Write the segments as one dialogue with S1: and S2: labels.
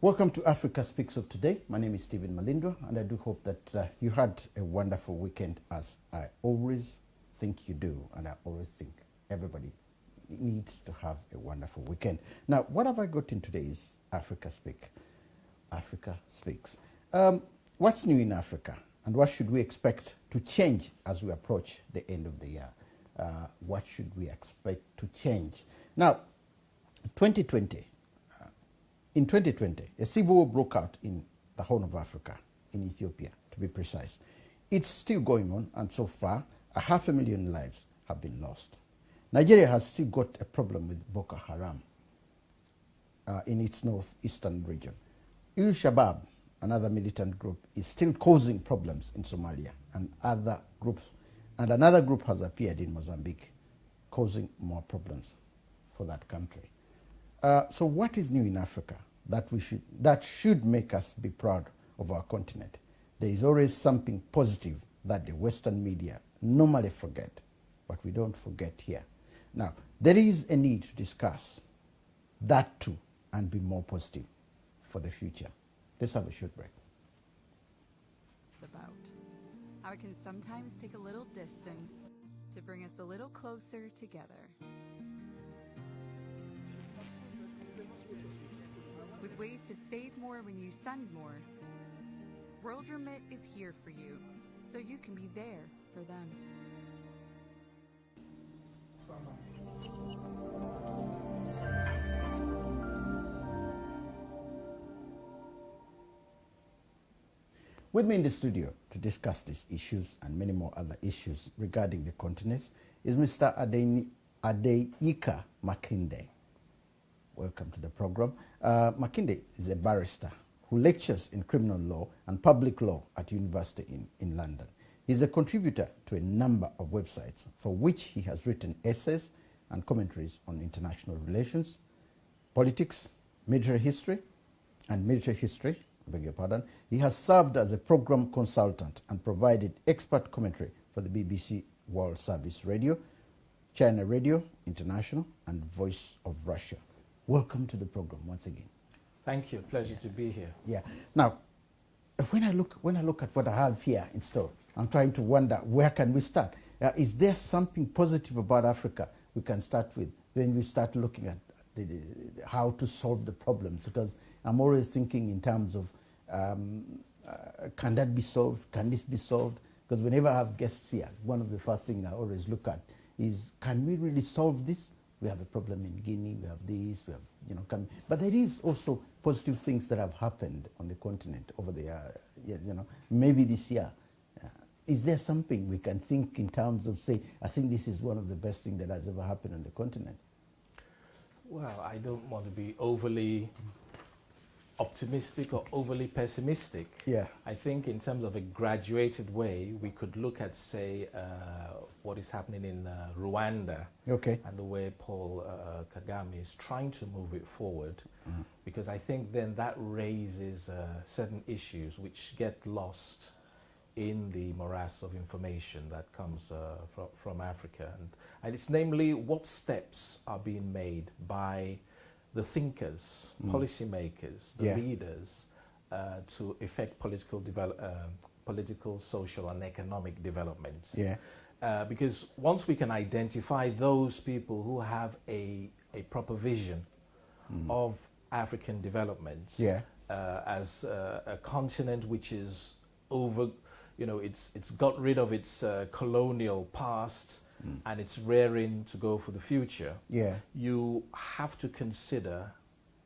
S1: Welcome to Africa Speaks of today. My name is Steve Mulindwa, and I do hope that you had a wonderful weekend, as I always think you do, and I always think everybody needs to have a wonderful weekend. Now, what have I got in today's Africa Speak? Africa Speaks. What's new in Africa, and what should we expect to change as we approach the end of the year? What should we expect to change? Now, 2020. In 2020, a civil war broke out in the Horn of Africa, in Ethiopia, to be precise. It's still going on, and so far, 500,000 lives have been lost. Nigeria has still got a problem with Boko Haram in its northeastern region. Al-Shabaab, another militant group, is still causing problems in Somalia and other groups. And another group has appeared in Mozambique, causing more problems for that country. So what is new in Africa that should make us be proud of our continent? There is always something positive that the Western media normally forget, but we don't forget here. Now, there is a need to discuss that too and be more positive for the future. Let's have a short break.
S2: About how it can sometimes take a little distance to bring us a little closer together. With ways to save more when you send more, World Remit is here for you, so you can be there for them.
S1: With me in the studio to discuss these issues and many more other issues regarding the continent is Mr. Adeyinka Makinde. Welcome to the program. Makinde is a barrister who lectures in criminal law and public law at university in London. He's a contributor to a number of websites for which he has written essays and commentaries on international relations, politics, military history, and military history. I beg your pardon. He has served as a program consultant and provided expert commentary for the BBC World Service Radio, China Radio International, and Voice of Russia. Welcome to the program once again.
S3: Thank you. Pleasure to be here.
S1: Yeah. Now, when I look at what I have here in store, I'm trying to wonder, where can we start? Is there something positive about Africa we can start with when we start looking at how to solve the problems? Because I'm always thinking in terms of can that be solved? Can this be solved? Because whenever I have guests here, one of the first things I always look at is, can we really solve this? We have a problem in Guinea, we have this, we have, but there is also positive things that have happened on the continent over the maybe this year. Is there something we can think in terms of, say, I think this is one of the best things that has ever happened on the continent?
S3: Well, I don't want to be overly optimistic or overly pessimistic.
S1: Yeah.
S3: I think in terms of a graduated way, we could look at, say, what is happening in Rwanda,
S1: okay,
S3: and the way Paul Kagame is trying to move it forward, because I think then that raises certain issues which get lost in the morass of information that comes from Africa. And it's namely what steps are being made by the thinkers, policymakers, the leaders, to effect political, social, and economic development.
S1: Yeah.
S3: Because once we can identify those people who have a proper vision of African development, as a continent which is over, it's got rid of its colonial past, and it's raring to go for the future.
S1: Yeah.
S3: You have to consider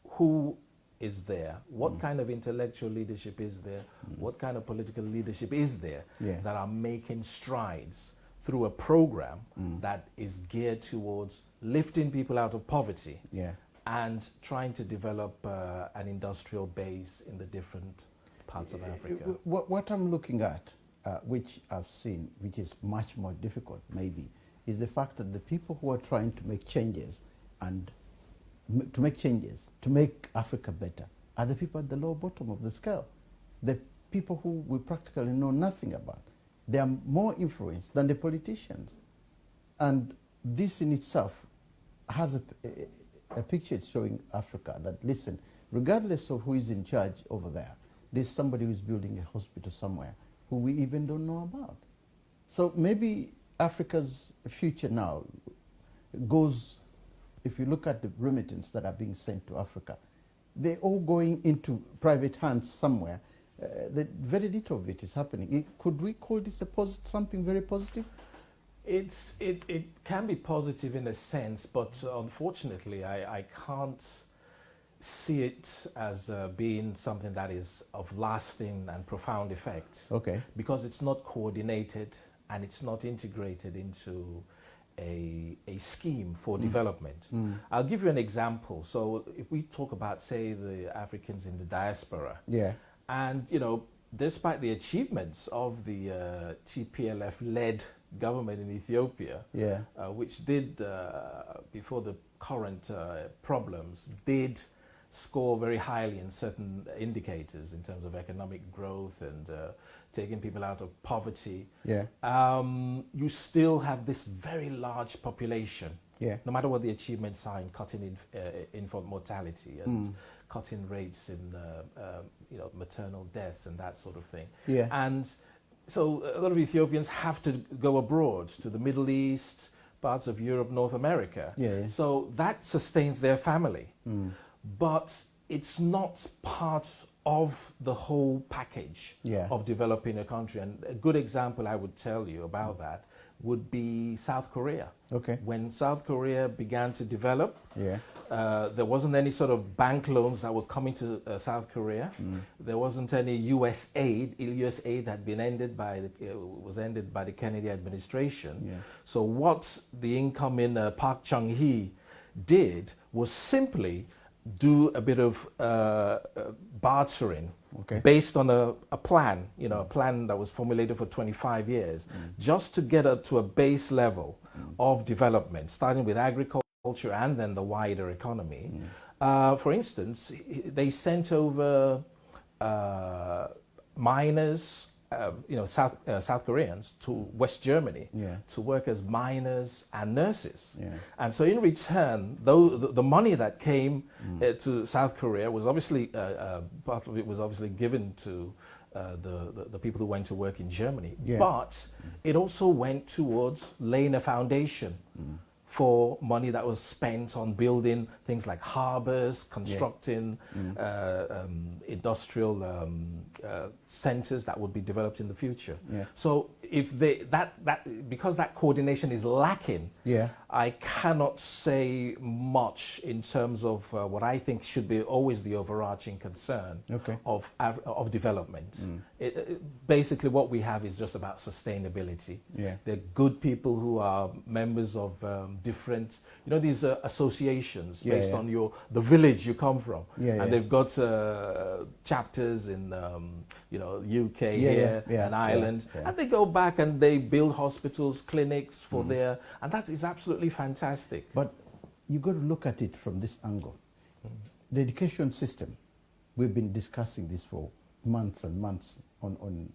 S3: who is there, what kind of intellectual leadership is there, what kind of political leadership is there that are making strides through a program that is geared towards lifting people out of poverty and trying to develop an industrial base in the different parts of Africa.
S1: What I'm looking at, which I've seen, which is much more difficult maybe, is the fact that the people who are trying to make changes to make Africa better are the people at the lower bottom of the scale, the people who we practically know nothing about. They are more influenced than the politicians. And this in itself has a picture showing Africa that, listen, regardless of who is in charge over there, there's somebody who's building a hospital somewhere who we even don't know about. So maybe Africa's future now goes, if you look at the remittance that are being sent to Africa, they're all going into private hands somewhere. Very little of it is happening. Could we call this something very positive?
S3: It can be positive in a sense, but unfortunately I can't see it as being something that is of lasting and profound effect.
S1: Okay.
S3: Because it's not coordinated and it's not integrated into a scheme for development. I'll give you an example. So if we talk about, say, the Africans in the diaspora,
S1: yeah,
S3: and despite the achievements of the TPLF-led government in Ethiopia,
S1: yeah,
S3: which did, before the current problems, did score very highly in certain indicators in terms of economic growth and taking people out of poverty,
S1: yeah,
S3: you still have this very large population,
S1: yeah,
S3: no matter what the achievements are in cutting infant mortality and cutting rates in maternal deaths and that sort of thing.
S1: yeah.
S3: And so a lot of Ethiopians have to go abroad to the Middle East, parts of Europe, North America.
S1: Yeah, yeah.
S3: So that sustains their family. But it's not part of the whole package
S1: Yeah.
S3: of developing a country. And a good example I would tell you about that would be South Korea.
S1: Okay.
S3: When South Korea began to develop,
S1: Yeah.
S3: there wasn't any sort of bank loans that were coming to South Korea. There wasn't any U.S. aid. U.S. aid had been ended was ended by the Kennedy administration.
S1: Yeah.
S3: So what the incoming Park Chung-hee did was simply do a bit of bartering,
S1: Okay.
S3: based on a plan, a plan that was formulated for 25 years, just to get up to a base level of development, starting with agriculture and then the wider economy. For instance, they sent over miners, South Koreans to West Germany,
S1: Yeah.
S3: to work as miners and nurses.
S1: Yeah.
S3: And so in return, though the money that came to South Korea was obviously, part of it was obviously given to the people who went to work in Germany,
S1: Yeah.
S3: but it also went towards laying a foundation for money that was spent on building things like harbors, constructing industrial centers that would be developed in the future.
S1: Yeah.
S3: So if because that coordination is lacking,
S1: Yeah.
S3: I cannot say much in terms of what I think should be always the overarching concern
S1: Okay.
S3: of development. Basically, what we have is just about sustainability.
S1: Yeah.
S3: They're good people who are members of different, these associations
S1: Yeah,
S3: based
S1: yeah.
S3: on the village you come from,
S1: Yeah, yeah.
S3: and they've got chapters in UK here
S1: yeah,
S3: and Ireland,
S1: yeah.
S3: and they go back and they build hospitals, clinics for and that is absolutely fantastic.
S1: But you got to look at it from this angle. The education system, we've been discussing this for months and months on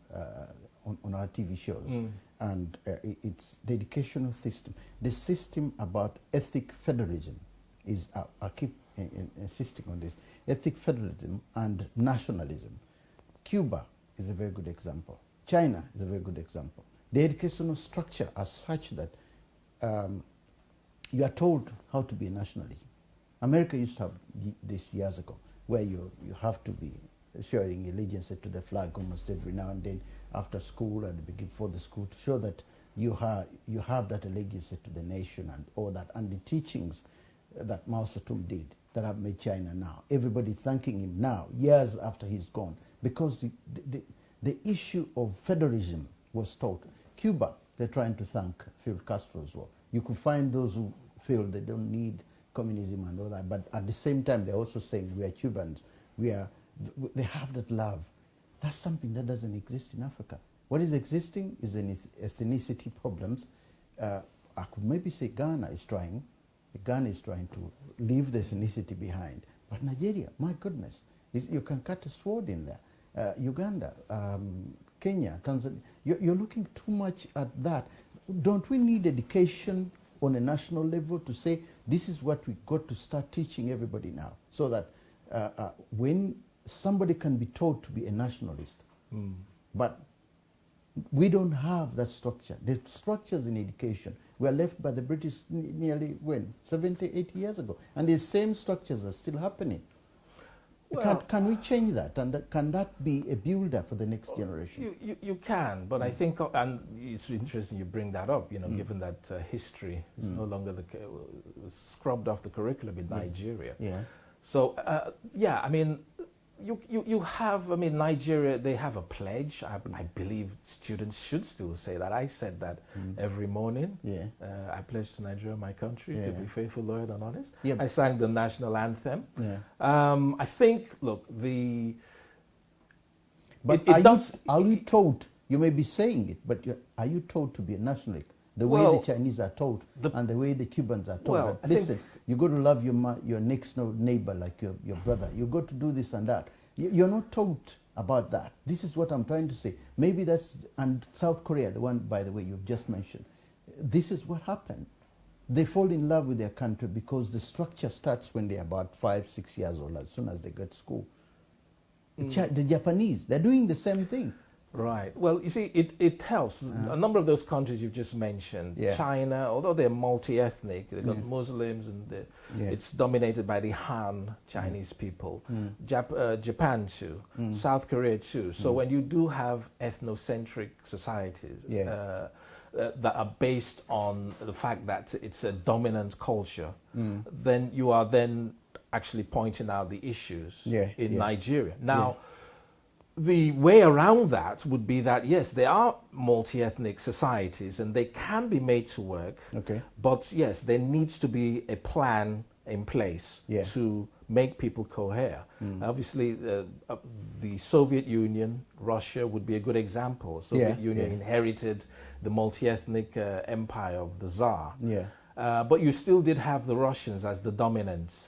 S1: our TV shows, and it's the educational system. The system about ethnic federalism is, I keep insisting on this, ethnic federalism and nationalism. Cuba is a very good example. China is a very good example. The educational structure as such that you are told how to be a nationalist. America used to have this years ago, where you have to be showing allegiance to the flag almost every now and then after school and before the school, to show that you have that allegiance to the nation and all that, and the teachings that Mao Zedong did that have made China now. Everybody's thanking him now, years after he's gone, because the issue of federalism was taught. Cuba, they're trying to thank Fidel Castro as well. You could find those who feel they don't need communism and all that, but at the same time, they're also saying we are Cubans. They have that love. That's something that doesn't exist in Africa. What is existing is an ethnicity problems. I could maybe say Ghana is trying to leave the ethnicity behind. But Nigeria, my goodness, you can cut a sword in there. Uganda, Kenya, Tanzania, you're looking too much at that. Don't we need education on a national level to say this is what we got to start teaching everybody now, so that when somebody can be taught to be a nationalist, but we don't have that structure. The structures in education were left by the British nearly, when, 70, 80 years ago. And the same structures are still happening.
S3: Well,
S1: can we change that? And can that be a builder for the next generation?
S3: You can, but I think, and it's interesting you bring that up, you know, given that history is no longer was scrubbed off the curriculum in Nigeria.
S1: Yeah.
S3: So, yeah, I mean, you have, I mean, Nigeria, they have a pledge. I believe students should still say that. I said that every morning.
S1: Yeah.
S3: I pledge to Nigeria, my country, to
S1: Yeah.
S3: be faithful, loyal, and honest.
S1: Yeah.
S3: I sang the national anthem.
S1: Yeah.
S3: I think, look,
S1: But are you taught, you may be saying it, but are you taught to be a nationalist? The way the Chinese are taught and the way the Cubans are taught.
S3: Well,
S1: that, listen, you got to love your next neighbor like your brother. You got to do this and that. You're not taught about that. This is what I'm trying to say. Maybe that's, and South Korea, the one, by the way, you've just mentioned. This is what happened. They fall in love with their country because the structure starts when they're about 5, 6 years old, as soon as they get to school. The Japanese, they're doing the same thing.
S3: Right. Well, you see, it helps. A number of those countries you've just mentioned, China, although they're multi-ethnic, they've got Muslims and it's dominated by the Han Chinese people. Japan too, South Korea too. So when you do have ethnocentric societies that are based on the fact that it's a dominant culture, then you are then actually pointing out the issues in Nigeria. Now, the way around that would be that, yes, there are multi-ethnic societies and they can be made to work. Okay. But yes, there needs to be a plan in place to make people cohere. Obviously, the Soviet Union, Russia would be a good example. Soviet Union inherited the multi-ethnic empire of the Tsar. But you still did have the Russians as the dominant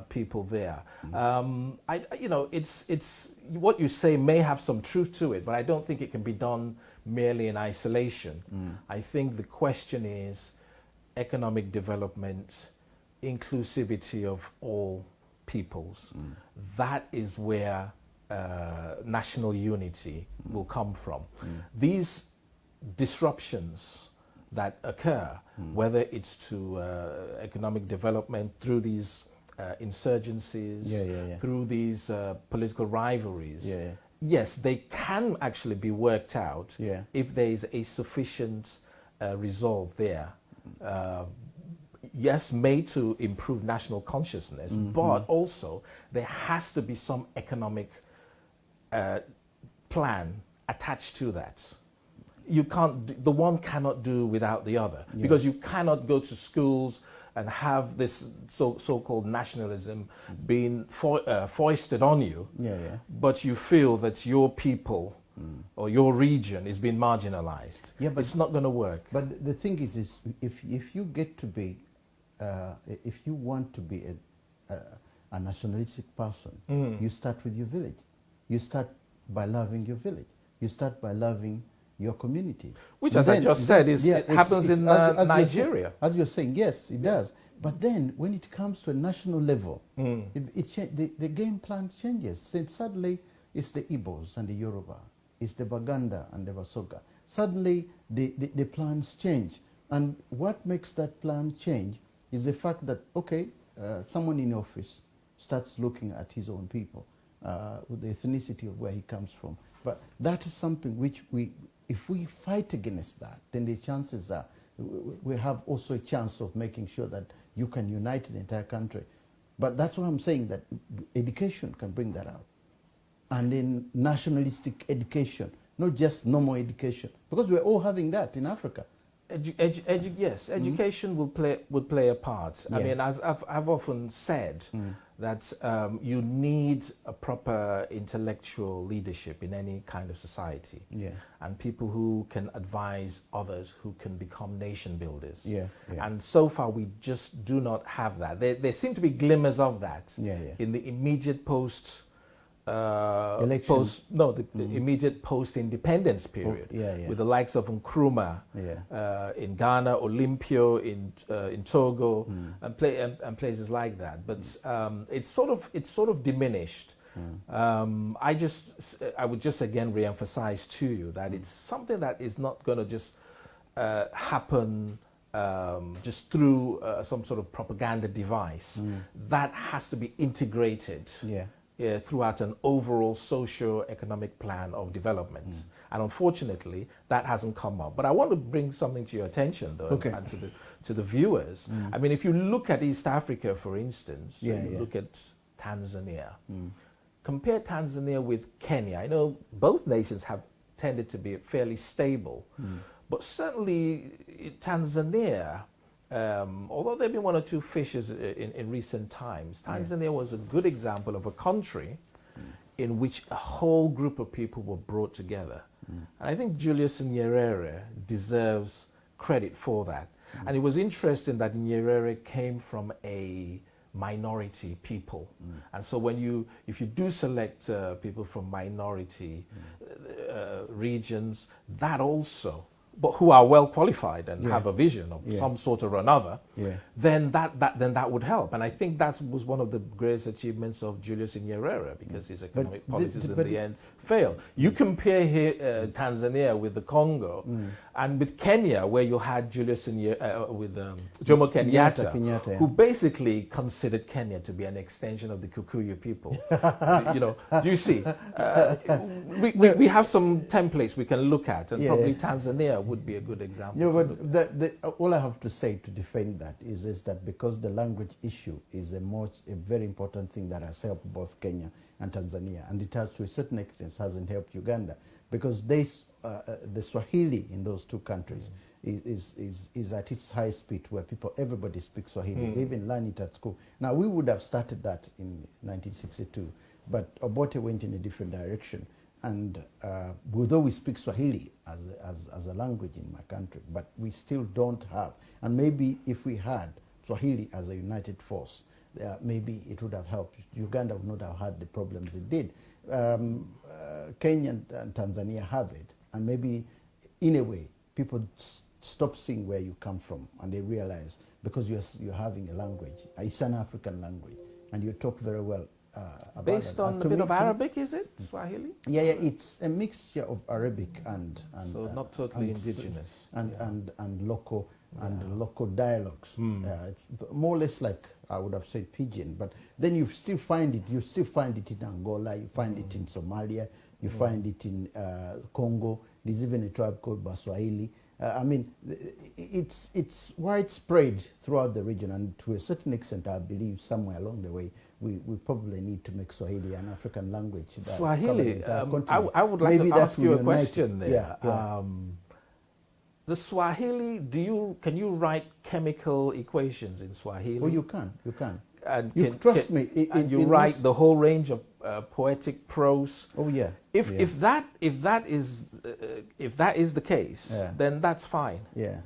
S3: people there. You know, it's what you say may have some truth to it, but I don't think it can be done merely in isolation. I think the question is economic development, inclusivity of all peoples. That is where national unity will come from. These disruptions that occur, whether it's to economic development through these insurgencies, through these political rivalries, yes, they can actually be worked out if there is a sufficient resolve there. Yes, made to improve national consciousness, but also there has to be some economic plan attached to that. You can't, the one cannot do without the other, because you cannot go to schools and have this so-called nationalism being foisted on you, but you feel that your people or your region is being marginalized. But it's not going to work.
S1: But the thing is if you get to be, if you want to be a nationalistic person, you start with your village. You start by loving your village. You start by loving your community. Which,
S3: as I just said, it happens in Nigeria.
S1: As you're saying, yes, it does. But then when it comes to a national level, the game plan changes. Then suddenly it's the Igbos and the Yoruba. It's the Baganda and the Basoga. Suddenly the plans change. And what makes that plan change is the fact that, okay, someone in office starts looking at his own people, with the ethnicity of where he comes from. But that is something which if we fight against that, then the chances are we have also a chance of making sure that you can unite the entire country. But that's why I'm saying that education can bring that out. And then nationalistic education, not just normal education, because we're all having that in Africa.
S3: Yes, education would play a part. I mean, as I've often said, that you need a proper intellectual leadership in any kind of society, and people who can advise others, who can become nation builders. And so far, we just do not have that. There seem to be glimmers of that in the immediate post
S1: Elections.
S3: the immediate post-independence period, with the likes of Nkrumah in Ghana, Olympio in Togo, and places like that. But it's sort of diminished. I would just again re-emphasize to you that it's something that is not going to just happen just through some sort of propaganda device. That has to be integrated throughout an overall socio-economic plan of development. And unfortunately, that hasn't come up. But I want to bring something to your attention, though, and to the viewers. I mean, if you look at East Africa, for instance, you look at Tanzania. Compare Tanzania with Kenya. I know both nations have tended to be fairly stable, but certainly Tanzania, although there have been one or two fissures in recent times, Tanzania was a good example of a country in which a whole group of people were brought together. And I think Julius Nyerere deserves credit for that. And it was interesting that Nyerere came from a minority people. And so if you do select people from minority regions, that also, but who are well qualified and have a vision of some sort or another, then that would help. And I think that was one of the greatest achievements of Julius Nyerere, because his economic policies in the end failed. You compare here Tanzania with the Congo, and with Kenya, where you had Julius with Jomo Kenyatta, who basically considered Kenya to be an extension of the Kikuyu people. Do you see? We have some templates we can look at, and probably Tanzania would be a good example.
S1: But all I have to say to defend that is that because the language issue is a very important thing that has helped both Kenya and Tanzania, and it has, to a certain extent, hasn't helped Uganda, because the Swahili in those two countries is at its high speed, where everybody speaks Swahili. They even learn it at school. Now, we would have started that in 1962, but Obote went in a different direction. And although we speak Swahili as a language in my country, but we still don't have. And maybe if we had Swahili as a united force, maybe it would have helped. Uganda would not have had the problems it did. Kenya and Tanzania have it. And maybe, in a way, people stop seeing where you come from, and they realize, because you're having a language, it's an African language, and you talk very well
S3: based on a bit of Arabic, is it? Swahili?
S1: Yeah, it's a mixture of Arabic and
S3: so not totally indigenous.
S1: And local dialogues. It's more or less like, I would have said, pidgin, but then you still find it in Angola, you find it in Somalia, you find it in Congo. There's even a tribe called Baswahili. I mean, it's widespread throughout the region, and to a certain extent, I believe somewhere along the way, we probably need to make Swahili an African language.
S3: Swahili, I would like to ask you a question there. The Swahili, can you write chemical equations in Swahili?
S1: Oh, you can. And
S3: trust me. And you write the whole range of poetic prose.
S1: Oh yeah.
S3: If that is the case, then that's fine.
S1: Yeah.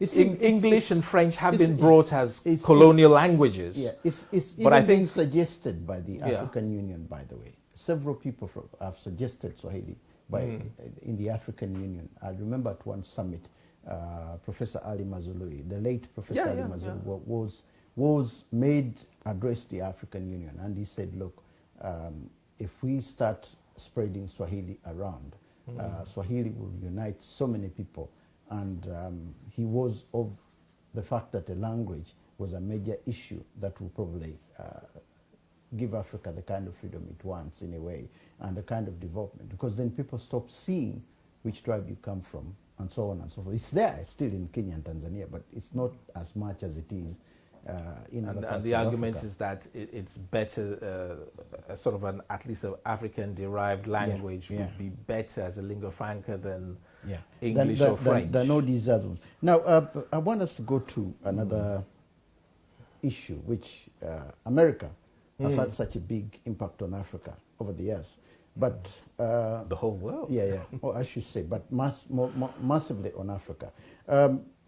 S3: English and French have been brought as colonial languages.
S1: Yeah. It's being suggested by the African Union, by the way. Several people have suggested Swahili in the African Union. I remember at one summit, Professor Ali Mazrui, the late Professor Ali Mazrui, was addressed the African Union, and he said, look, if we start spreading Swahili around, Swahili will unite so many people. And he was of the fact that the language was a major issue that will probably give Africa the kind of freedom it wants, in a way, and the kind of development, because then people stop seeing which tribe you come from, and so on and so forth. It's there, it's still in Kenya and Tanzania, but it's not as much as it is in other parts
S3: and the
S1: of
S3: argument
S1: Africa.
S3: is that it's better, sort of at least an African-derived language would be better as a lingua franca than English or French.
S1: Than all these other ones. Now, I want us to go to another issue, which America has had such a big impact on Africa over the years. But
S3: the whole world.
S1: I should say, but massively on Africa.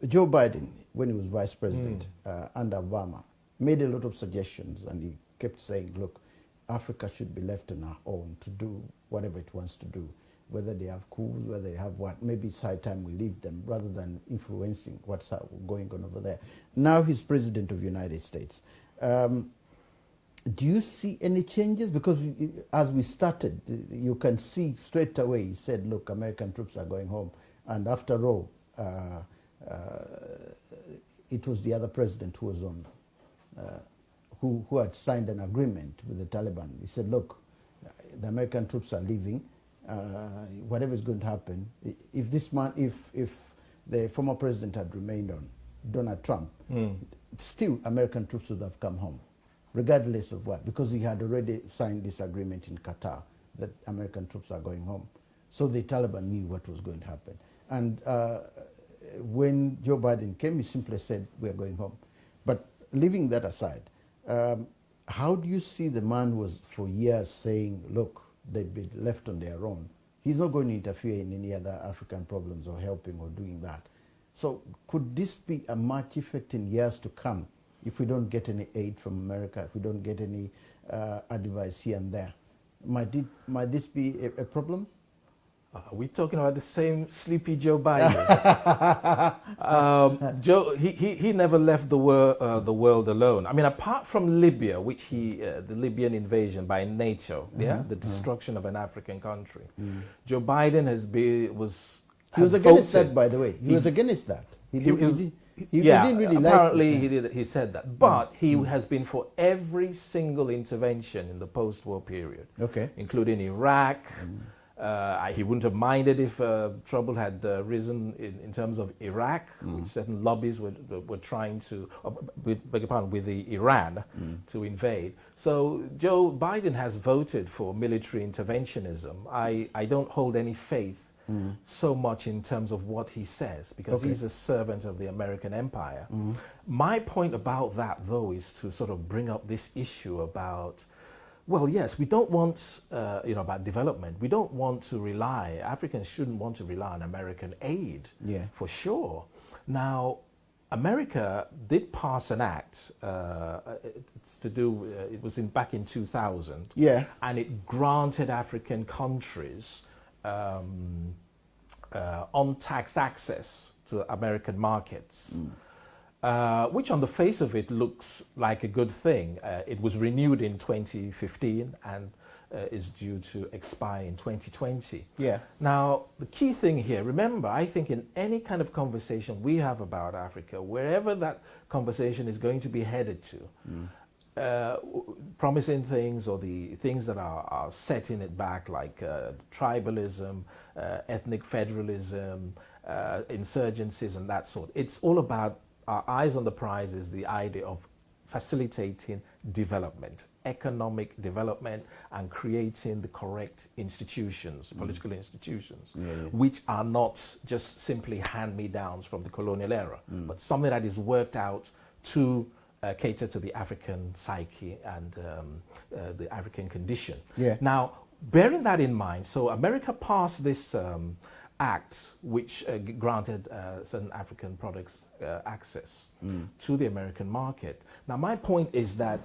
S1: Joe Biden, when he was vice president under Obama, made a lot of suggestions, and he kept saying, look, Africa should be left on our own to do whatever it wants to do, whether they have coups, whether they have what. Maybe it's high time we leave them rather than influencing what's going on over there. Now he's president of the United States. Do you see any changes? Because as we started, you can see straight away he said, look, American troops are going home. And after all, it was the other president who was on, who had signed an agreement with the Taliban. He said, look, the American troops are leaving. Whatever is going to happen, if this man, if the former president had remained on, Donald Trump, still American troops would have come home, regardless of what, because he had already signed this agreement in Qatar that American troops are going home. So the Taliban knew what was going to happen. And when Joe Biden came, he simply said, we're going home. But leaving that aside, how do you see the man who was for years saying, look, they'd be left on their own? He's not going to interfere in any other African problems or helping or doing that. So could this be a much effect in years to come if we don't get any aid from America, if we don't get any advice here and there? Might this be a problem?
S3: Are we talking about the same sleepy Joe Biden? Joe, he never left the world alone. I mean, apart from Libya, which the Libyan invasion by NATO, the destruction of an African country, Joe Biden he was
S1: against that, by the way. He was against that. He didn't really
S3: apparently
S1: like it.
S3: He said that. But he has been for every single intervention in the post-war period, including Iraq. He wouldn't have minded if trouble had risen in terms of Iraq, which certain lobbies were trying to, with the Iran to invade. So Joe Biden has voted for military interventionism. I don't hold any faith so much in terms of what he says, because he's a servant of the American empire. My point about that, though, is to sort of bring up this issue about, well, yes, we don't want, about development. We don't want to rely, Africans shouldn't want to rely on American aid, for sure. Now, America did pass an act, it's to do, it was back in 2000, and it granted African countries untaxed access to American markets. Which on the face of it looks like a good thing. It was renewed in 2015 and is due to expire in 2020. Now, the key thing here, remember, I think in any kind of conversation we have about Africa, wherever that conversation is going to be headed to, promising things or the things that are setting it back, like tribalism, ethnic federalism, insurgencies and that sort. It's all about, our eyes on the prize is the idea of facilitating development, economic development, and creating the correct institutions, political institutions, which are not just simply hand-me-downs from the colonial era, but something that is worked out to cater to the African psyche and the African condition. Now, bearing that in mind, so America passed this act which granted certain African products access to the American market. Now, my point is that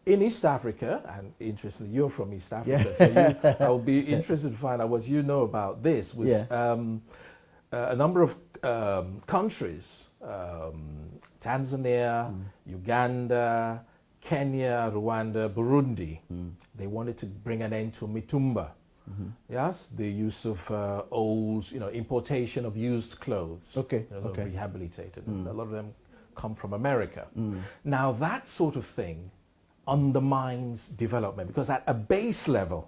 S3: in East Africa, and interestingly, you're from East Africa, so I will be interested to find out what you know about this, was a number of countries, Tanzania, Uganda, Kenya, Rwanda, Burundi, they wanted to bring an end to mitumba. Yes, the use of old, importation of used clothes, rehabilitated. And a lot of them come from America. Now, that sort of thing undermines development, because at a base level,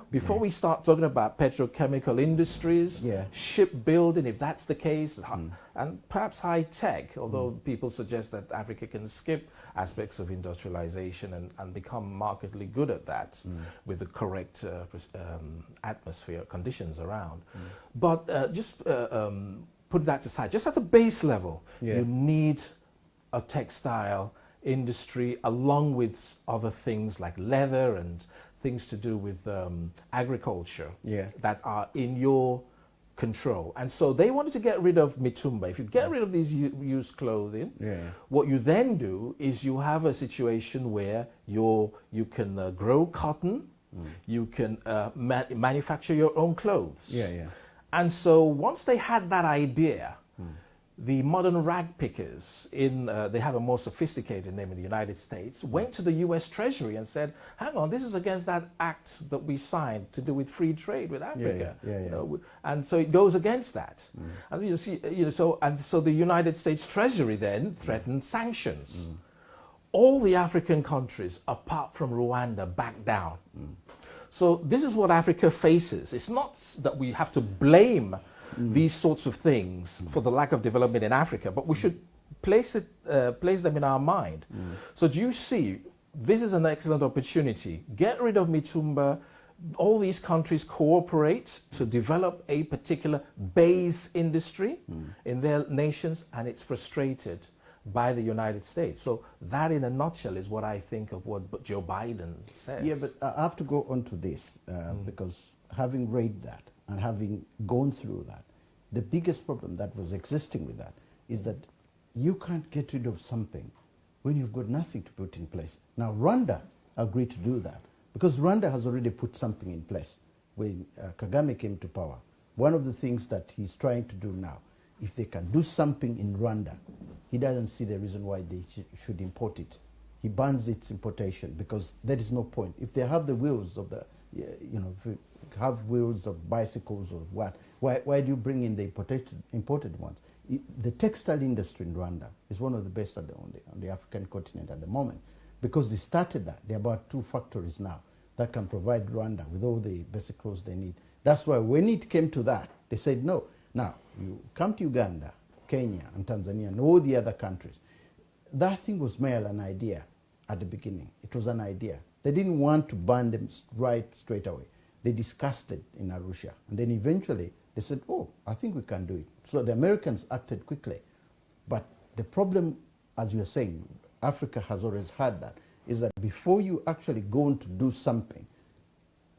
S3: before we start talking about petrochemical industries, shipbuilding, if that's the case, and perhaps high tech, although people suggest that Africa can skip aspects of industrialization and become markedly good at that with the correct atmosphere, conditions around. But just put that aside, just at the base level, you need a textile industry along with other things like leather and things to do with agriculture that are in your control. And so they wanted to get rid of mitumba. If you get rid of these used clothing, what you then do is you have a situation where you can grow cotton, you can manufacture your own clothes. And so once they had that idea, the modern rag pickers they have a more sophisticated name in the United States, went to the US Treasury and said, hang on, this is against that act that we signed to do with free trade with Africa. You know, and so it goes against that. And you see, so the United States Treasury then threatened sanctions. All the African countries, apart from Rwanda, backed down. So this is what Africa faces. It's not that we have to blame these sorts of things for the lack of development in Africa, but we should place them in our mind. So do you see, this is an excellent opportunity. Get rid of mitumba. All these countries cooperate to develop a particular base industry in their nations, and it's frustrated by the United States. So that in a nutshell is what I think of what Joe Biden says.
S1: Yeah, but I have to go on to this because having read that and having gone through that, the biggest problem that was existing with that is that you can't get rid of something when you've got nothing to put in place. Now, Rwanda agreed to do that because Rwanda has already put something in place when Kagame came to power. One of the things that he's trying to do now, if they can do something in Rwanda, he doesn't see the reason why they should import it. He bans its importation because there is no point. If they have the wheels of the, if you have wheels of bicycles or what, why do you bring in the imported ones? The textile industry in Rwanda is one of the best on the African continent at the moment because they started that. There are about 2 factories now that can provide Rwanda with all the basic clothes they need. That's why when it came to that, they said no. Now, you come to Uganda, Kenya, and Tanzania, and all the other countries. That thing was merely an idea at the beginning. It was an idea. They didn't want to ban them straight away. They discussed it in Arusha. And then eventually they said, oh, I think we can do it. So the Americans acted quickly. But the problem, as you're saying, Africa has always had that, is that before you actually go on to do something,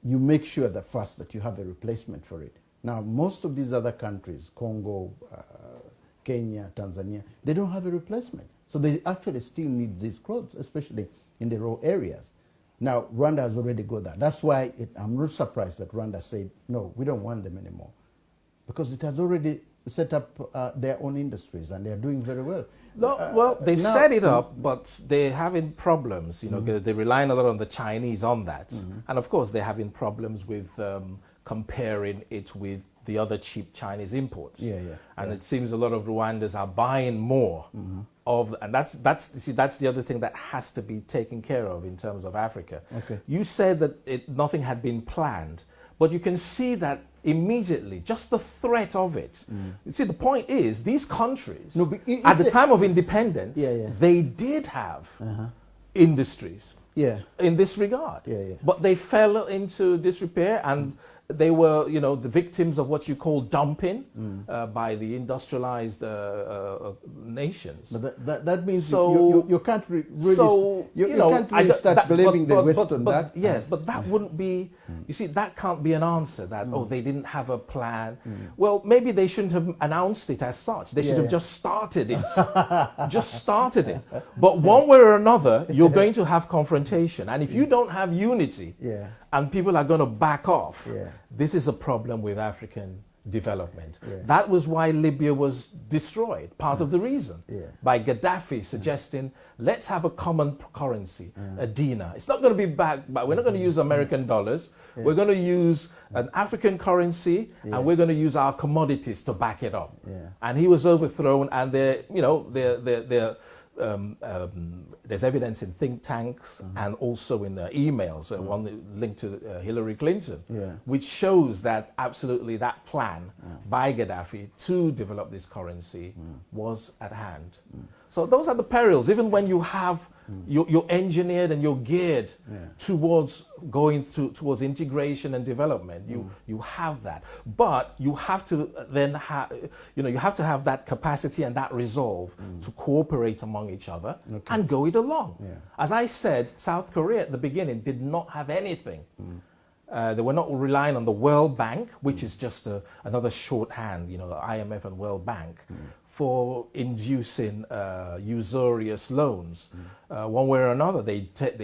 S1: you make sure that first that you have a replacement for it. Now, most of these other countries, Congo, Kenya, Tanzania, they don't have a replacement. So they actually still need these clothes, especially in the rural areas. Now, Rwanda has already got that. That's why I'm not surprised that Rwanda said, no, we don't want them anymore. Because it has already set up their own industries, and they're doing very well.
S3: No, well, they've set it up, but they're having problems. They're relying a lot on the Chinese on that. And of course, they're having problems with comparing it with the other cheap Chinese imports. And it seems a lot of Rwandans are buying more of, and that's the other thing that has to be taken care of in terms of Africa. You said that nothing had been planned, but you can see that immediately, just the threat of it. You see, the point is, these countries, at the time of independence, they did have industries in this regard. But they fell into disrepair, and they were, the victims of what you call dumping by the industrialized nations.
S1: But that means you can't really start blaming the West on that.
S3: Yes, but that wouldn't be, you see, that can't be an answer that, they didn't have a plan. Well, maybe they shouldn't have announced it as such. They should have just started it. But one way or another, you're going to have confrontation. And if you don't have unity, and people are going to back off, this is a problem with African development. That was why Libya was destroyed, part of the reason, by Gaddafi suggesting, let's have a common currency, a dinar. It's not going to be backed, but we're not going to use American dollars. We're going to use an African currency, and we're going to use our commodities to back it up. And he was overthrown, and there's evidence in think tanks and also in emails, one linked to Hillary Clinton, which shows that absolutely that plan by Gaddafi to develop this currency was at hand. So those are the perils. Even when you have, you're engineered and you're geared towards going towards integration and development. You have that, but you have to then have, you have to have that capacity and that resolve to cooperate among each other and go it along. As I said, South Korea at the beginning did not have anything. They were not relying on the World Bank, which is just another shorthand, IMF and World Bank, for inducing usurious loans. One way or another, they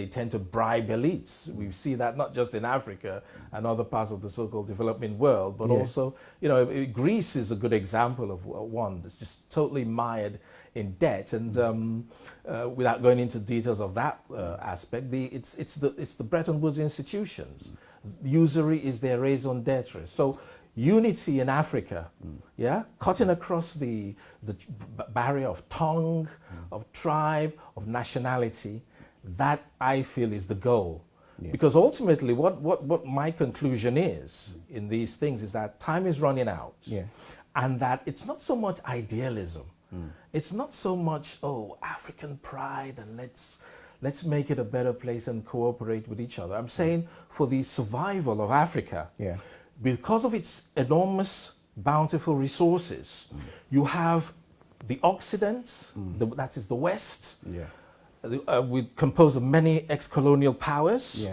S3: tend to bribe elites. We see that not just in Africa and other parts of the so-called developing world, but also, Greece is a good example of one that's just totally mired in debt. And without going into details of that aspect, it's the Bretton Woods institutions. Usury is their raison d'etre. So unity in Africa, cutting across the barrier of tongue, of tribe, of nationality, that I feel is the goal. Yeah. Because ultimately what my conclusion is in these things is that time is running out. Yeah. And that it's not so much idealism. It's not so much, African pride and let's make it a better place and cooperate with each other. I'm saying for the survival of Africa, because of its enormous, bountiful resources, you have the Occident, that is the West, composed of many ex-colonial powers,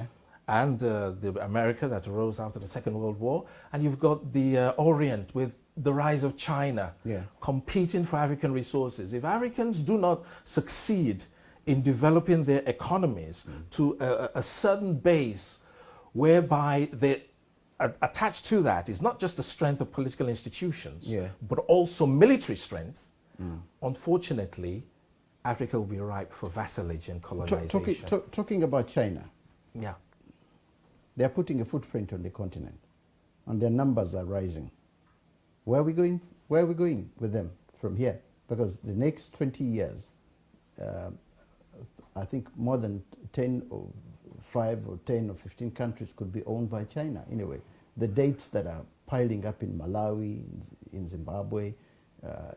S3: and the America that arose after the Second World War, and you've got the Orient with the rise of China, competing for African resources. If Africans do not succeed in developing their economies to a certain base whereby they attached to that is not just the strength of political institutions, but also military strength, unfortunately, Africa will be ripe for vassalage and colonization.
S1: Talking about China, they're putting a footprint on the continent, and their numbers are rising. Where are we going? Where are we going with them from here? Because the next 20 years, I think more than 10 or 5 or 10 or 15 countries could be owned by China. Anyway, the dates that are piling up in Malawi, in Zimbabwe,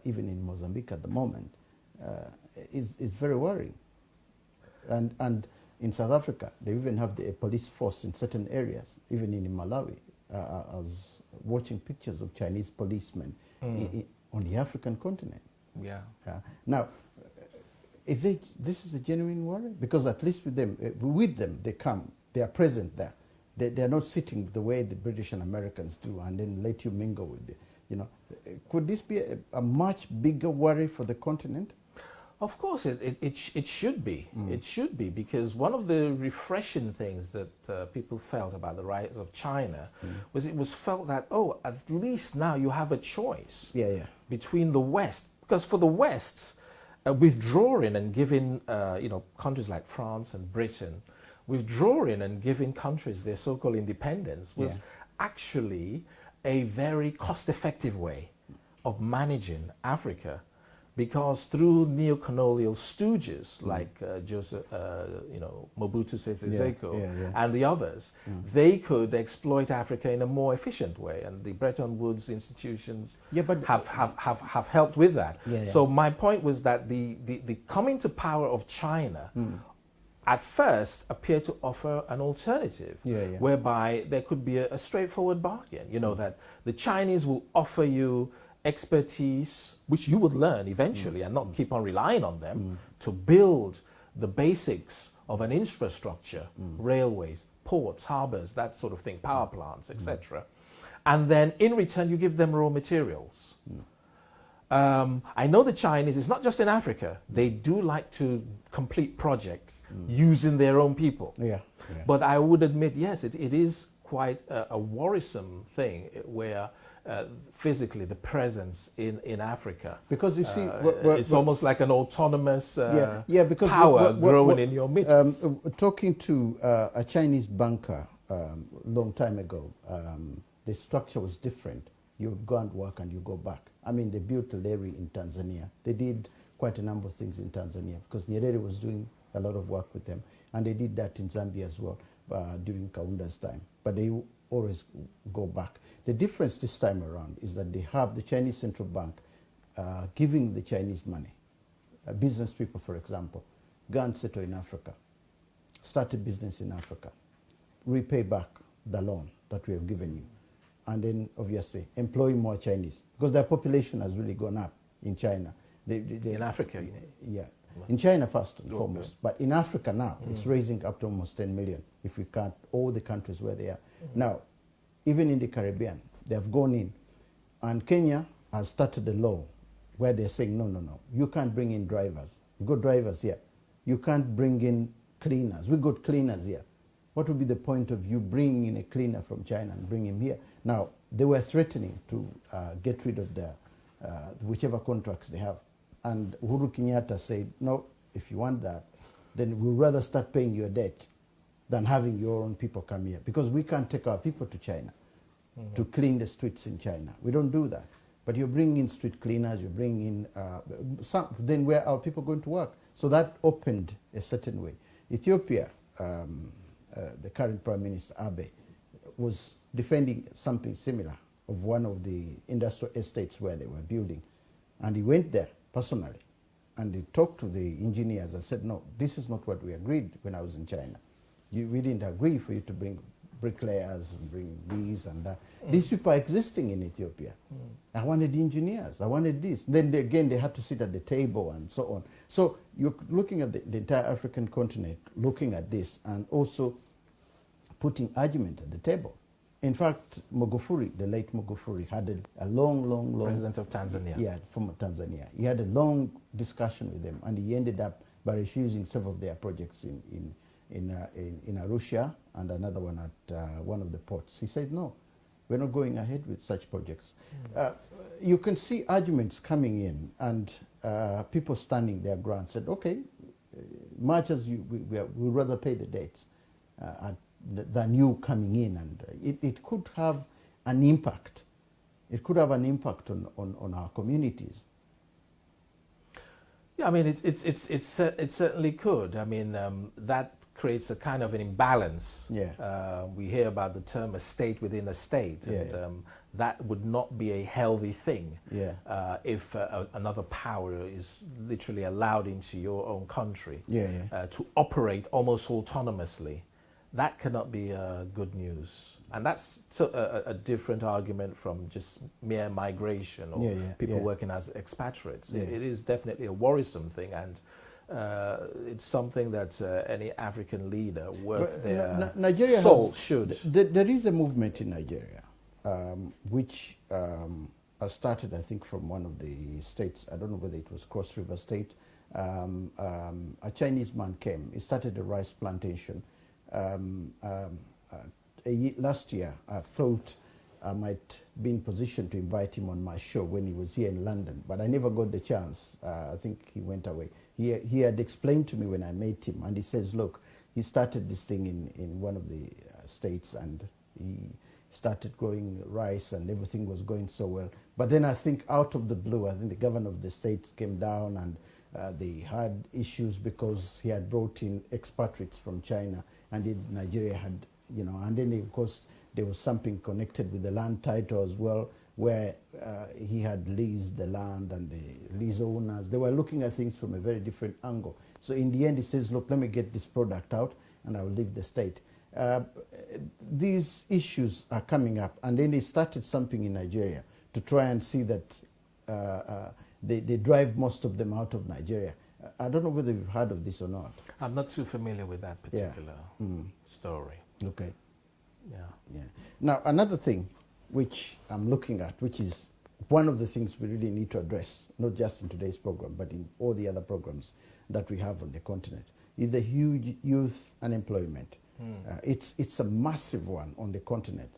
S1: even in Mozambique at the moment, is very worrying. And in South Africa, they even have a police force in certain areas, even in Malawi. I was watching pictures of Chinese policemen on the African continent. Now, this is a genuine worry? Because at least with them, they come, they are present there. They are not sitting the way the British and Americans do and then let you mingle with it. Could this be a much bigger worry for the continent?
S3: Of course, it should be. It should be, because one of the refreshing things that people felt about the rise of China was it was felt that, at least now you have a choice between the West. Because for the West, withdrawing and giving, countries like France and Britain, withdrawing and giving countries their so-called independence was actually a very cost-effective way of managing Africa. Because through neo-colonial stooges like Mobutu Sese Seko and the others, they could exploit Africa in a more efficient way, and the Bretton Woods institutions have helped with that. So my point was that the coming to power of China at first appeared to offer an alternative, whereby there could be a straightforward bargain. That the Chinese will offer you expertise, which you would learn eventually and not keep on relying on them to build the basics of an infrastructure, railways, ports, harbors, that sort of thing, power plants, etc. And then in return, you give them raw materials. I know the Chinese, it's not just in Africa, they do like to complete projects using their own people. But I would admit, yes, it is quite a worrisome thing where physically the presence in Africa,
S1: because you see
S3: it's almost like an autonomous power growing in your midst.
S1: Talking to a Chinese banker long time ago, the structure was different. You would go and work and you go back. I mean, they built a levee in Tanzania. They did quite a number of things in Tanzania because Nyerere was doing a lot of work with them, and they did that in Zambia as well during Kaunda's time. But they always go back. The difference this time around is that they have the Chinese central bank giving the Chinese money. Business people, for example, go and settle in Africa, start a business in Africa, repay back the loan that we have given you, and then obviously employ more Chinese because their population has really gone up in China.
S3: In Africa?
S1: In China first and foremost. But in Africa now, it's raising up to almost 10 million if we count all the countries where they are. Now, even in the Caribbean, they have gone in. And Kenya has started a law where they're saying, no, no, no, you can't bring in drivers. We've got drivers here. You can't bring in cleaners. We've got cleaners here. What would be the point of you bringing in a cleaner from China and bring him here? Now, they were threatening to get rid of their whichever contracts they have. And Uhuru Kenyatta said, no, if you want that, then we'd rather start paying your debt than having your own people come here. Because we can't take our people to China to clean the streets in China. We don't do that. But you're bringing in street cleaners, you're bringing in then where are people going to work? So that opened a certain way. Ethiopia, the current Prime Minister Abe, was defending something similar of one of the industrial estates where they were building. And he went there personally and he talked to the engineers and said, no, this is not what we agreed when I was in China. We didn't agree for you to bring bricklayers and bring these and that. These people are existing in Ethiopia. I wanted engineers, I wanted this. Then again, they had to sit at the table and so on. So you're looking at the entire African continent, looking at this and also putting argument at the table. In fact, Magufuli, the late Magufuli, had a long...
S3: President of Tanzania.
S1: Yeah, from Tanzania. He had a long discussion with them and he ended up by refusing several of their projects in Arusha and another one at one of the ports. He said, no, we're not going ahead with such projects. You can see arguments coming in and people standing their ground said, okay, much as we'd rather pay the debts than you coming in. And it could have an impact. It could have an impact on our communities.
S3: Yeah, I mean, it certainly could. I mean, that creates a kind of an imbalance.
S1: Yeah.
S3: We hear about the term a state within a state, and that would not be a healthy thing if another power is literally allowed into your own country to operate almost autonomously. That cannot be good news. And that's a different argument from just mere migration or people working as expatriates. It is definitely a worrisome thing, and it's something that any African leader worth their
S1: Nigeria
S3: soul should.
S1: There is a movement in Nigeria which started, I think, from one of the states. I don't know whether it was Cross River State. A Chinese man came. He started a rice plantation. Last year, I thought I might be in position to invite him on my show when he was here in London, but I never got the chance. I think he went away. He had explained to me when I met him, and he says, look, he started this thing in one of the states, and he started growing rice, and everything was going so well. But then I think out of the blue, I think the governor of the state came down, and they had issues because he had brought in expatriates from China, and Nigeria had, and then of course there was something connected with the land title as well, where he had leased the land and the lease owners. They were looking at things from a very different angle. So in the end, he says, look, let me get this product out and I will leave the state. These issues are coming up, and then they started something in Nigeria to try and see that they drive most of them out of Nigeria. I don't know whether you've heard of this or not.
S3: I'm not too familiar with that particular story.
S1: Okay.
S3: Yeah.
S1: Now, another thing which I'm looking at, which is one of the things we really need to address, not just in today's program, but in all the other programs that we have on the continent, is the huge youth unemployment. It's a massive one on the continent.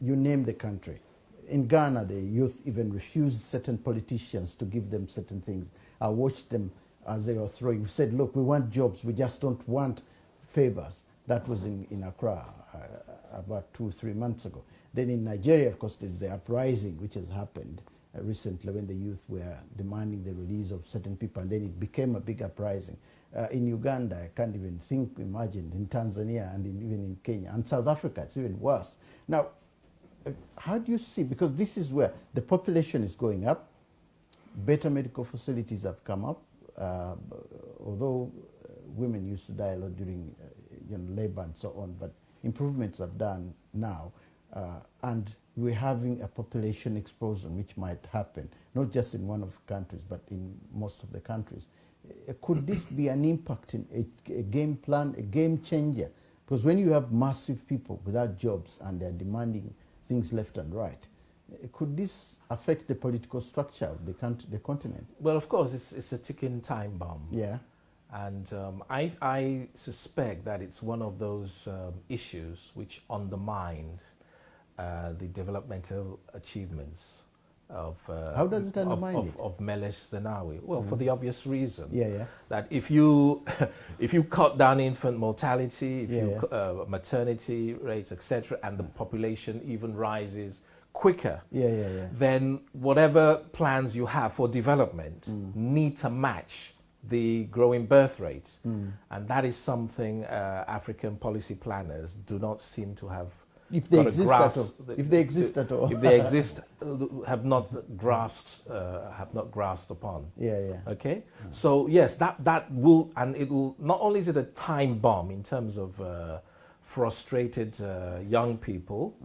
S1: You name the country. In Ghana, the youth even refused certain politicians to give them certain things. I watched them as they were throwing. We said, look, we want jobs. We just don't want favors. That was in Accra about 2-3 months ago. Then in Nigeria, of course, there's the uprising, which has happened recently when the youth were demanding the release of certain people, and then it became a big uprising. In Uganda, I can't even imagine. In Tanzania, and even in Kenya. And South Africa, it's even worse. Now, how do you see, because this is where the population is going up, better medical facilities have come up, although women used to die a lot during labor and so on, but improvements have done now, and we're having a population explosion which might happen, not just in one of the countries, but in most of the countries. Could this be an impact in a game plan, a game changer? Because when you have massive people without jobs and they're demanding things left and right, could this affect the political structure of the country, the continent?
S3: Well, of course, it's a ticking time bomb.
S1: Yeah.
S3: And I suspect that it's one of those issues which undermined the developmental achievements of
S1: how does it undermine
S3: of Meles Zenawi? Well, for the obvious reason that if you cut down infant mortality, if you maternity rates, etc., and the population even rises quicker, then whatever plans you have for development need to match the growing birth rates, and that is something African policy planners do not seem to have.
S1: If they exist at all. If they exist at all.
S3: If they exist, have not grasped upon. Okay. So yes, that will, and it will. Not only is it a time bomb in terms of frustrated young people,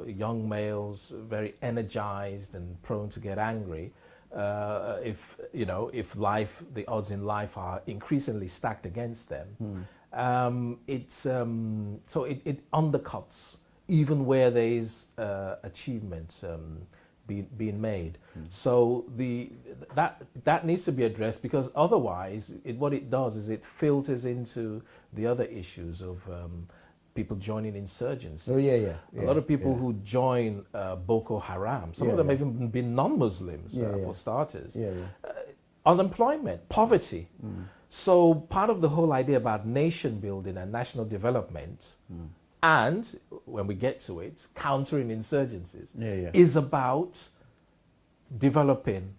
S3: young males, very energized and prone to get angry. If the odds in life are increasingly stacked against them. So it undercuts even where there is achievement being made. So that needs to be addressed, because otherwise what it does is it filters into the other issues of people joining insurgencies. A lot of people who join Boko Haram, some of them have even been non-Muslims for starters. Unemployment, poverty. So part of the whole idea about nation building and national development, and when we get to it, countering insurgencies, is about development,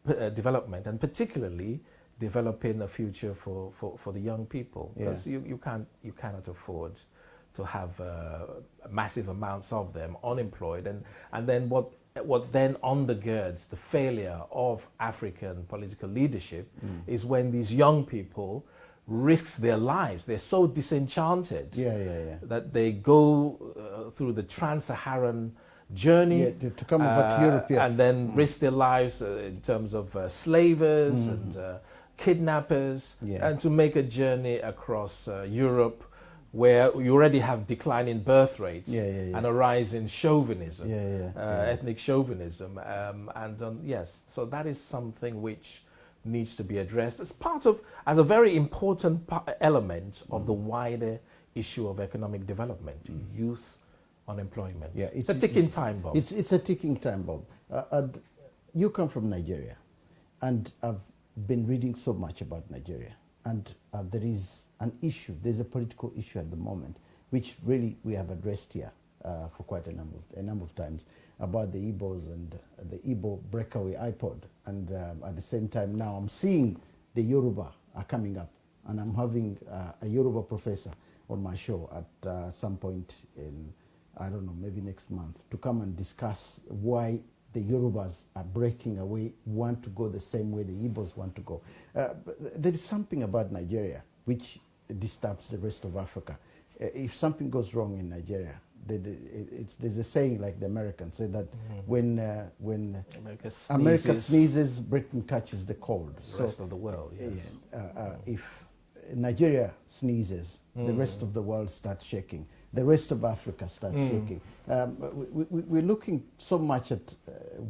S3: and particularly developing a future for the young people. Because you cannot afford to have massive amounts of them unemployed, and then what then undergirds the failure of African political leadership is when these young people risk their lives. They're so disenchanted that they go through the trans-Saharan journey
S1: to come over to Europe,
S3: and then risk their lives in terms of slavers and kidnappers, and to make a journey across Europe, where you already have declining birth rates and a rise in chauvinism, ethnic chauvinism, so that is something which needs to be addressed as a very important element of the wider issue of economic development, youth unemployment. It's a ticking time bomb.
S1: It's a ticking time bomb. You come from Nigeria, and I've been reading so much about Nigeria. And there is an issue, there's a political issue at the moment, which really we have addressed here for quite a number of times, about the Igbos and the Igbo breakaway iPod. And at the same time now I'm seeing the Yoruba are coming up, and I'm having a Yoruba professor on my show at some point in, I don't know, maybe next month, to come and discuss why the Yorubas are breaking away, want to go the same way the Igbos want to go. But there is something about Nigeria which disturbs the rest of Africa. If something goes wrong in Nigeria, there's a saying, like the Americans say, that when America sneezes, Britain catches the cold.
S3: The rest of the world,
S1: if Nigeria sneezes, the rest of the world starts shaking. The rest of Africa starts shaking. We're looking so much at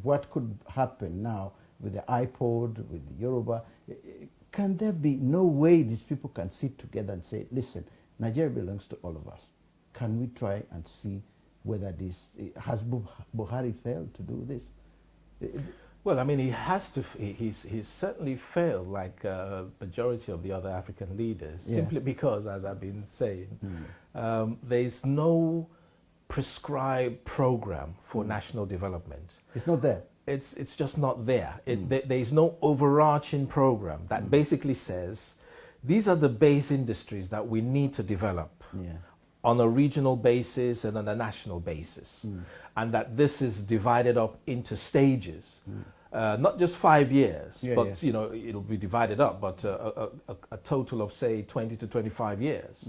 S1: what could happen now with the iPod, with the Yoruba. Can there be no way these people can sit together and say, listen, Nigeria belongs to all of us. Can we try and see whether has Buhari failed to do this?
S3: Well, I mean, he's certainly failed, like a majority of the other African leaders, simply because, as I've been saying, there's no prescribed program for national development.
S1: It's not there.
S3: It's just not there. There's no overarching program that basically says, these are the base industries that we need to develop on a regional basis and on a national basis, and that this is divided up into stages. Not just 5 years, but it'll be divided up, but a total of, say, 20 to 25 years.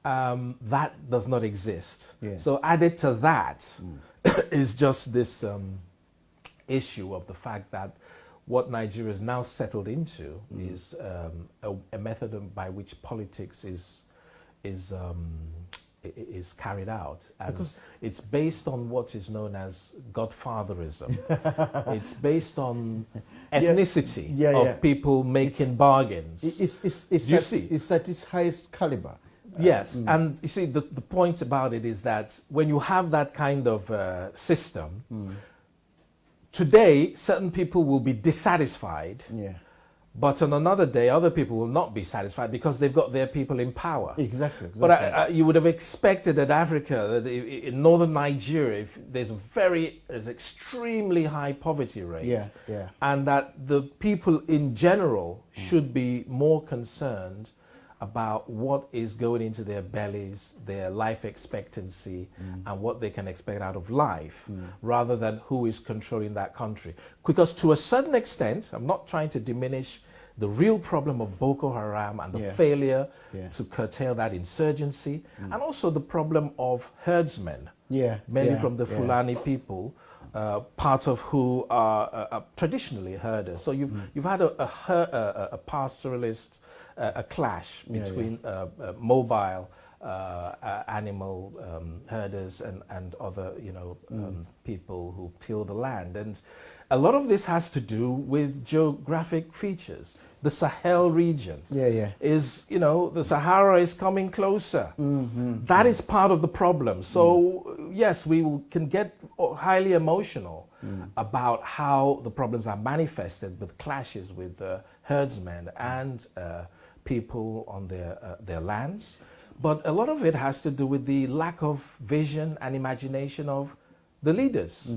S3: That does not exist. So added to that is just this issue of the fact that what Nigeria is now settled into is a method by which politics is carried out, and
S1: Because
S3: it's based on what is known as godfatherism. It's based on ethnicity of people making bargains.
S1: It's at its highest caliber.
S3: Yes, and you see, the point about it is that when you have that kind of system, today certain people will be dissatisfied.
S1: Yeah.
S3: But on another day, other people will not be satisfied because they've got their people in power.
S1: Exactly.
S3: But you would have expected that Africa, that in northern Nigeria, if there's extremely high poverty rate, and that the people in general should be more concerned about what is going into their bellies, their life expectancy, and what they can expect out of life, rather than who is controlling that country. Because to a certain extent, I'm not trying to diminish the real problem of Boko Haram and the failure to curtail that insurgency, and also the problem of herdsmen, mainly from the Fulani people, part of who are traditionally herders. So you've had a pastoralist, a clash between mobile animal herders and other people who till the land, and a lot of this has to do with geographic features. The Sahel region is, the Sahara is coming closer. That is part of the problem. So yes, can get highly emotional about how the problems are manifested with clashes with herdsmen and people on their lands. But a lot of it has to do with the lack of vision and imagination of the leaders.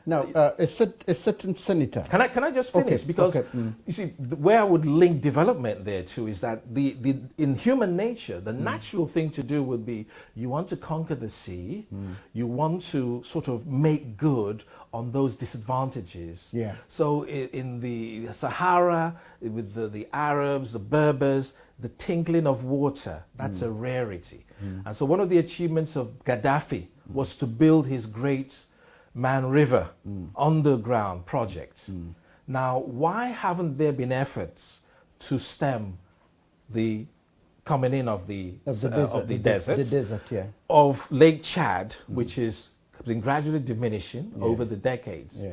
S1: Now, a certain senator.
S3: Can I just finish? Because you see, where I would link development there too is that in human nature, the natural thing to do would be you want to conquer the sea, you want to sort of make good on those disadvantages. So in the Sahara, with the Arabs, the Berbers, the tinkling of water, that's a rarity. And so one of the achievements of Gaddafi was to build his great Man River underground project. Now, why haven't there been efforts to stem the coming in of the desert of Lake Chad, which has been gradually diminishing over the decades?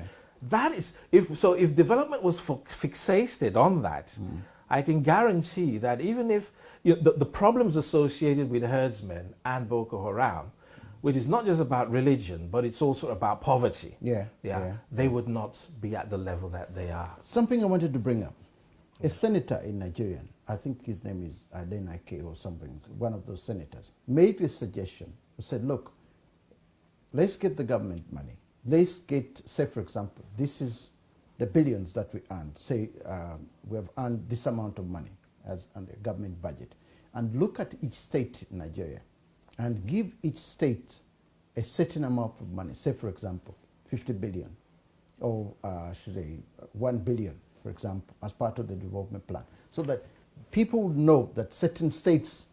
S3: That is, if development was fixated on that, I can guarantee that even if the problems associated with herdsmen and Boko Haram, which is not just about religion, but it's also about poverty. They would not be at the level that they are.
S1: Something I wanted to bring up. A senator in Nigeria, I think his name is Adeyinka or something, one of those senators, made a suggestion. He said, look, let's get the government money. Let's get, say for example, this is the billions that we earned. Say we have earned this amount of money as on the government budget. And look at each state in Nigeria and give each state a certain amount of money, say for example, 50 billion, or should I say 1 billion, for example, as part of the development plan, so that people would know that certain states,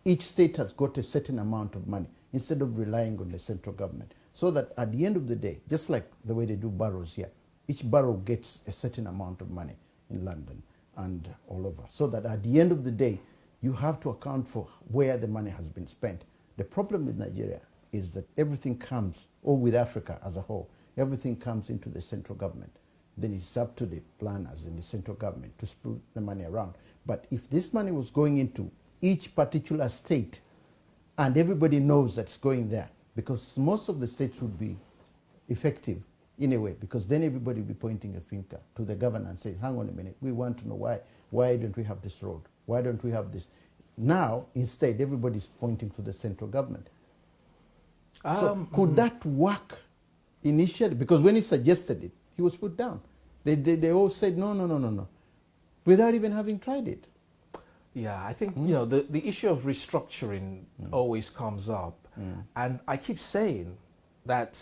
S1: each state has got a certain amount of money, instead of relying on the central government, so that at the end of the day, just like the way they do boroughs here, each borough gets a certain amount of money in London and all over, so that at the end of the day, you have to account for where the money has been spent. The problem with Nigeria is that everything comes, or with Africa as a whole, everything comes into the central government. Then it's up to the planners in the central government to split the money around. But if this money was going into each particular state, and everybody knows that it's going there, because most of the states would be effective in a way, because then everybody will be pointing a finger to the governor and saying, hang on a minute, we want to know why don't we have this road? Why don't we have this? Now, instead, everybody's pointing to the central government. So could that work initially? Because when he suggested it, he was put down. They all said, no, without even having tried it.
S3: Yeah, I think, the issue of restructuring always comes up. And I keep saying that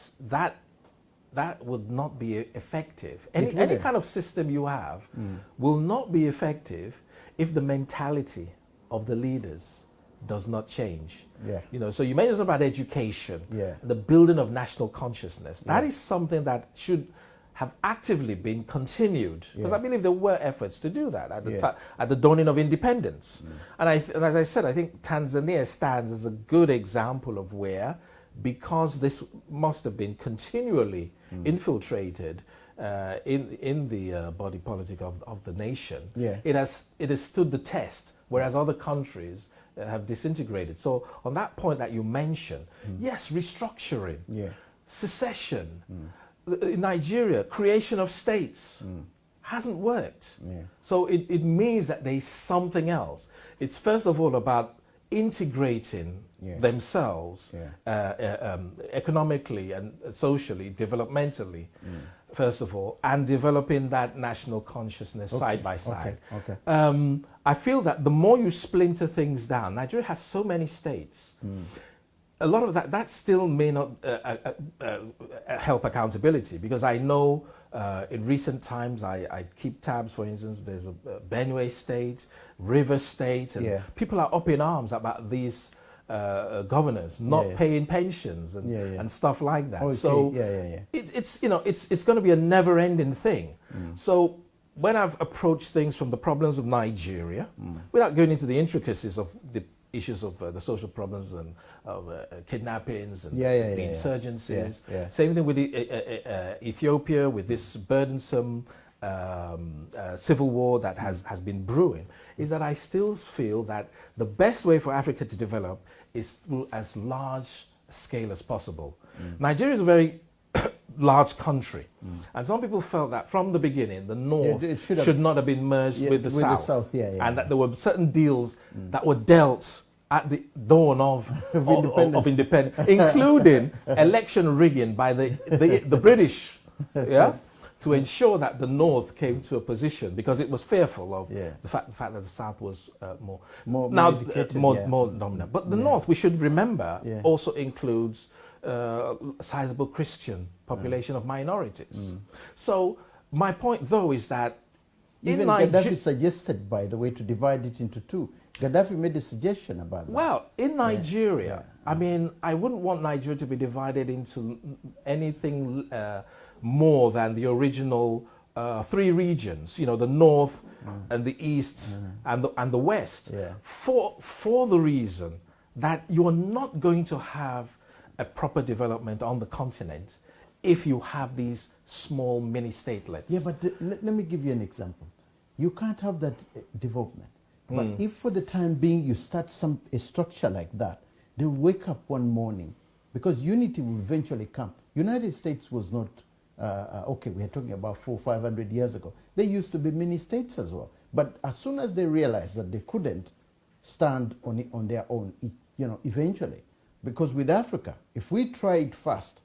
S3: would not be effective. Any kind of system you have will not be effective if the mentality of the leaders does not change. So you mentioned about education, the building of national consciousness. That is something that should have actively been continued, because I believe there were efforts to do that at the at the dawning of independence. And as I said, I think Tanzania stands as a good example of where, because this must have been continually infiltrated in the body politic of the nation, it has stood the test, whereas other countries have disintegrated. So on that point that you mentioned, yes, restructuring, secession, in Nigeria, creation of states hasn't worked. So it means that there's something else. It's first of all about integrating themselves economically and socially, developmentally, first of all, and developing that national consciousness side by side. I feel that the more you splinter things down, Nigeria has so many states. A lot of that still may not help accountability, because I know in recent times I keep tabs. For instance, there's a Benue state, River State, and people are up in arms about these governors not paying pensions and stuff like that. It's going to be a never-ending thing. So when I've approached things from the problems of Nigeria, without going into the intricacies of the issues of the social problems and of kidnappings and the insurgencies. Same thing with Ethiopia, with this burdensome civil war that has been brewing, is that I still feel that the best way for Africa to develop is through as large scale as possible. Nigeria is a very large country, and some people felt that from the beginning the North should not have been merged with the South, and that there were certain deals that were dealt at the dawn of independence, including election rigging by the British, to ensure that the North came to a position, because it was fearful of the fact that the South was more dominant. But the North, we should remember, also includes a sizable Christian population of minorities. So my point, though, is that
S1: even Gaddafi suggested, by the way, to divide it into two. Gaddafi made a suggestion about that.
S3: Well, in Nigeria, I mean, I wouldn't want Nigeria to be divided into anything more than the original three regions, you know, the North and the East and the West, for the reason that you are not going to have a proper development on the continent if you have these small mini statelets.
S1: Yeah, but let me give you an example. You can't have that development. But if for the time being you start a structure like that, they'll wake up one morning, because unity will eventually come. United States was not, okay, we are talking about 400-500 years ago. They used to be mini states as well. But as soon as they realized that they couldn't stand on their own, you know, eventually, because with Africa, if we try it first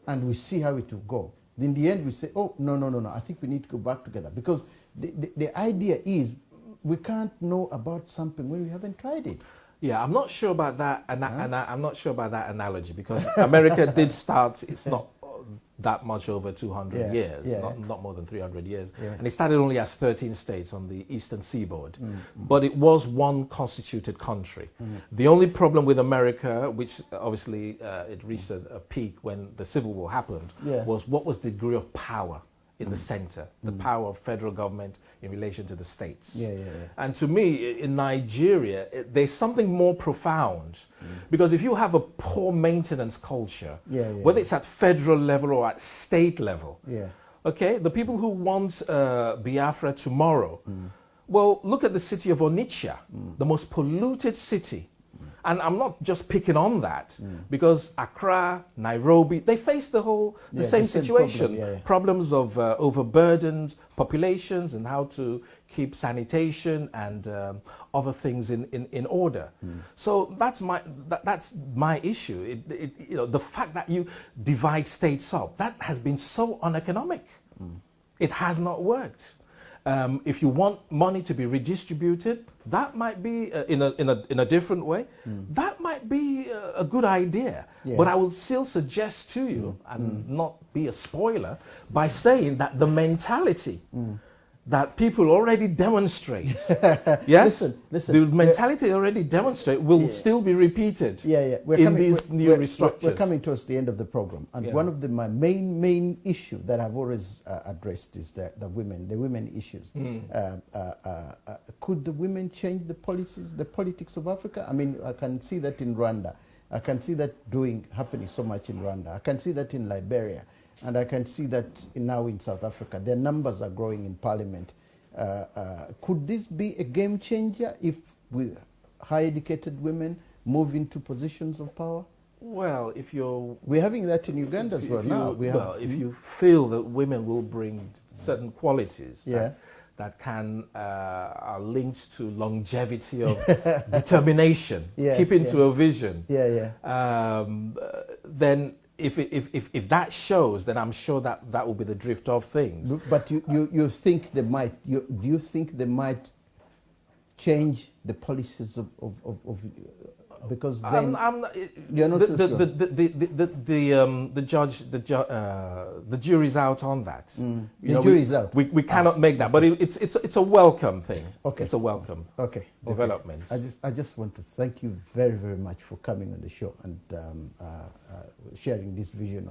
S1: and we see how it will go, in the end we say, oh, no, I think we need to go back together. Because the idea is, we can't know about something when we haven't tried it.
S3: Yeah, I'm not sure about that, and I'm not sure about that analogy, because America did start. It's not that much over 200 years, not more than 300 years, and it started only as 13 states on the eastern seaboard, but it was one constituted country. The only problem with America, which obviously it reached a peak when the Civil War happened, was what was the degree of power in the center, the power of federal government in relation to the states. And to me, in Nigeria, there's something more profound, because if you have a poor maintenance culture, whether it's at federal level or at state level, okay, the people who want Biafra tomorrow, well, look at the city of Onitsha, the most polluted city. And I'm not just picking on that, because Accra, Nairobi, they face the same situation. Problems of overburdened populations and how to keep sanitation and other things in order. So that's my issue. You know, the fact that you divide states up, that has been so uneconomic. It has not worked. If you want money to be redistributed, that might be in a different way. That might be a good idea. But I will still suggest to you, and not be a spoiler, by saying that the mentality that people already demonstrate. Yes?
S1: Listen.
S3: The mentality already demonstrate will still be repeated these new structures.
S1: We're coming towards the end of the program. And one of my main issue that I've always addressed is the women issues. Could the women change the policies, the politics of Africa? I mean, I can see that in Rwanda. I can see that happening so much in Rwanda. I can see that in Liberia. And I can see that now in South Africa. Their numbers are growing in parliament. Could this be a game changer if high educated women move into positions of power?
S3: Well,
S1: we're having that in Uganda as well now.
S3: If you feel that women will bring certain qualities that are linked to longevity of determination, keeping to a vision, then if that shows, then I'm sure that will be the drift of things.
S1: But you think they might? Do you think they might change the policies of because then you're not so sure. The jury's out on that.
S3: The
S1: jury's out.
S3: We cannot make that, but it's a welcome thing.
S1: Okay,
S3: it's a welcome development.
S1: I just want to thank you very, very much for coming on the show and sharing this vision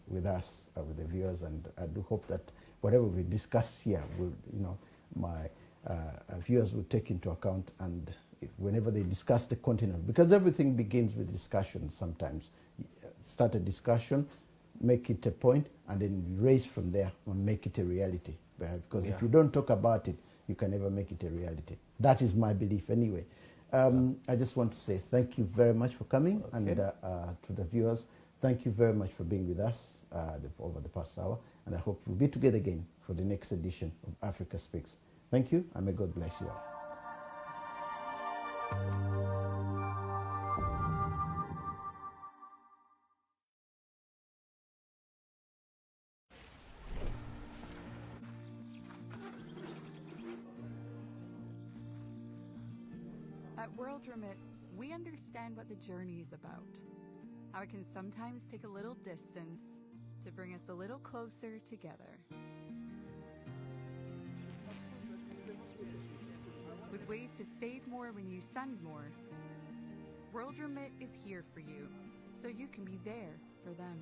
S1: with us, with the viewers, and I do hope that whatever we discuss here will, my viewers will take into account, and whenever they discuss the continent, because everything begins with discussion sometimes. Start a discussion, make it a point, and then raise from there and make it a reality. Because if you don't talk about it, you can never make it a reality. That is my belief anyway. I just want to say thank you very much for coming, and to the viewers, thank you very much for being with us over the past hour, and I hope we'll be together again for the next edition of Africa Speaks. Thank you, and may God bless you all.
S2: At World Remit, we understand what the journey is about, how it can sometimes take a little distance to bring us a little closer together. With ways to save more when you send more, World Remit is here for you, so you can be there for them.